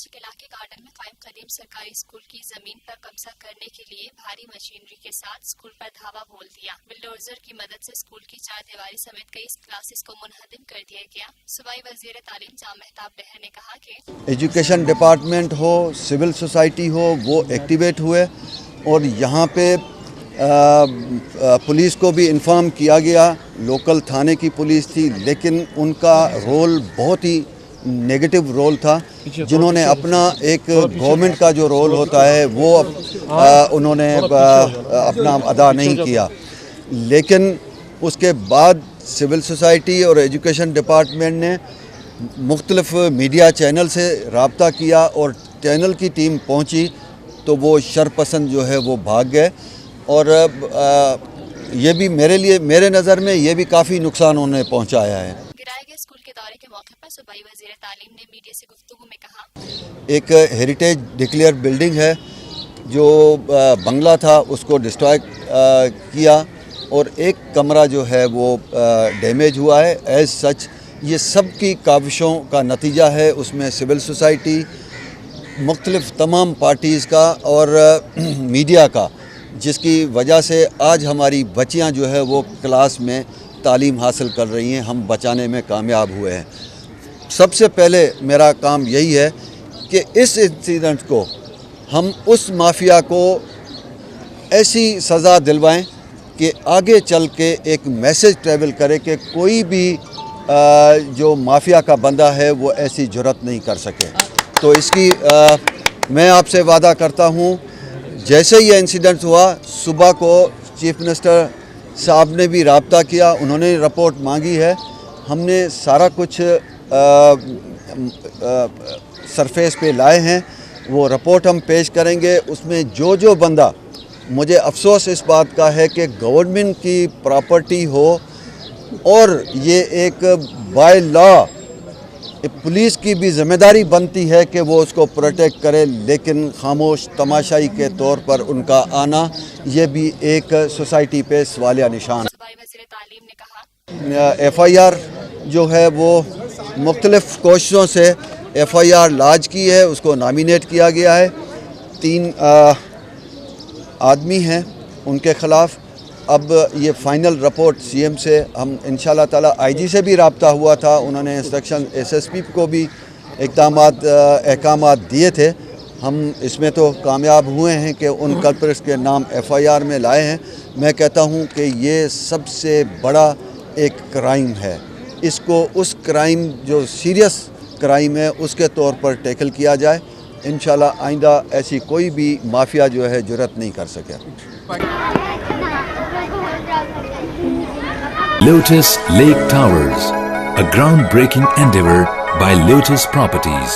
کراچی کے علاقے گارڈن میں قائم قدیم سرکاری اسکول کی زمین پر قبضہ کرنے کے لیے بھاری مشینری کے ساتھ اسکول پر دھاوا بول دیا. بلڈوزر کی مدد سے اسکول کی چار دیواری سمیت کئی کلاسز کو منہدم کر دیا گیا. صوبائی وزیر تعلیم جاں مہتاب بہر نے کہا کہ ایجوکیشن ڈپارٹمنٹ ہو، سول سوسائٹی ہو، وہ ایکٹیویٹ ہوئے اور یہاں پہ پولیس کو بھی انفارم کیا گیا. لوکل تھانے کی پولیس تھی لیکن ان کا رول بہت ہی نیگیٹو رول تھا. جنہوں نے اپنا ایک گورنمنٹ کا جو رول ہوتا ہے وہ انہوں نے اپنا ادا نہیں کیا. لیکن اس کے بعد سول سوسائٹی اور ایجوکیشن ڈپارٹمنٹ نے مختلف میڈیا چینل سے رابطہ کیا اور چینل کی ٹیم پہنچی تو وہ شرپسند جو ہے وہ بھاگ گئے. اور یہ بھی میرے نظر میں یہ بھی کافی نقصان انہیں پہنچایا ہے. گرائے گئے اسکول کے دورے کے موقع پر صوبائی وزیر تعلیم نے میڈیا سے گفتگو میں کہا ایک ہیریٹیج ڈکلیئر بلڈنگ ہے جو بنگلہ تھا اس کو ڈسٹرائے کیا اور ایک کمرہ جو ہے وہ ڈیمیج ہوا ہے. ایز سچ یہ سب کی کاوشوں کا نتیجہ ہے. اس میں سول سوسائٹی، مختلف تمام پارٹیز کا اور میڈیا کا، جس کی وجہ سے آج ہماری بچیاں جو ہے وہ کلاس میں تعلیم حاصل کر رہی ہیں. ہم بچانے میں کامیاب ہوئے ہیں. سب سے پہلے میرا کام یہی ہے کہ اس انسیڈنٹ کو ہم اس مافیا کو ایسی سزا دلوائیں کہ آگے چل کے ایک میسج ٹریول کرے کہ کوئی بھی جو مافیا کا بندہ ہے وہ ایسی جرات نہیں کر سکے. تو اس کی میں آپ سے وعدہ کرتا ہوں جیسے یہ انسیڈنٹ ہوا صبح کو چیف منسٹر صاحب نے بھی رابطہ کیا. انہوں نے رپورٹ مانگی ہے. ہم نے سارا کچھ سرفیس پہ لائے ہیں. وہ رپورٹ ہم پیش کریں گے. اس میں جو بندہ، مجھے افسوس اس بات کا ہے کہ گورنمنٹ کی پراپرٹی ہو اور یہ ایک بائی لا پولیس کی بھی ذمہ داری بنتی ہے کہ وہ اس کو پروٹیکٹ کرے، لیکن خاموش تماشائی کے طور پر ان کا آنا یہ بھی ایک سوسائٹی پہ سوالیہ نشان. صوبائی وزیر تعلیم نے کہا ایف آئی آر جو ہے وہ مختلف کوششوں سے ایف آئی آر لاج کی ہے. اس کو نامینیٹ کیا گیا ہے. 3 آدمی ہیں ان کے خلاف. اب یہ فائنل رپورٹ سی ایم سے ہم انشاءاللہ تعالی آئی جی سے بھی رابطہ ہوا تھا. انہوں نے انسٹرکشن ایس ایس پی کو بھی احکامات دیے تھے. ہم اس میں تو کامیاب ہوئے ہیں کہ ان کلپرٹس کے نام ایف آئی آر میں لائے ہیں. میں کہتا ہوں کہ یہ سب سے بڑا ایک کرائم ہے. اس کو اس کرائم جو سیریس کرائم ہے اس کے طور پر ٹیکل کیا جائے. انشاءاللہ آئندہ ایسی کوئی بھی مافیا جو ہے جرات نہیں کر سکے. Lotus Lake Towers, a groundbreaking endeavor by Lotus Properties.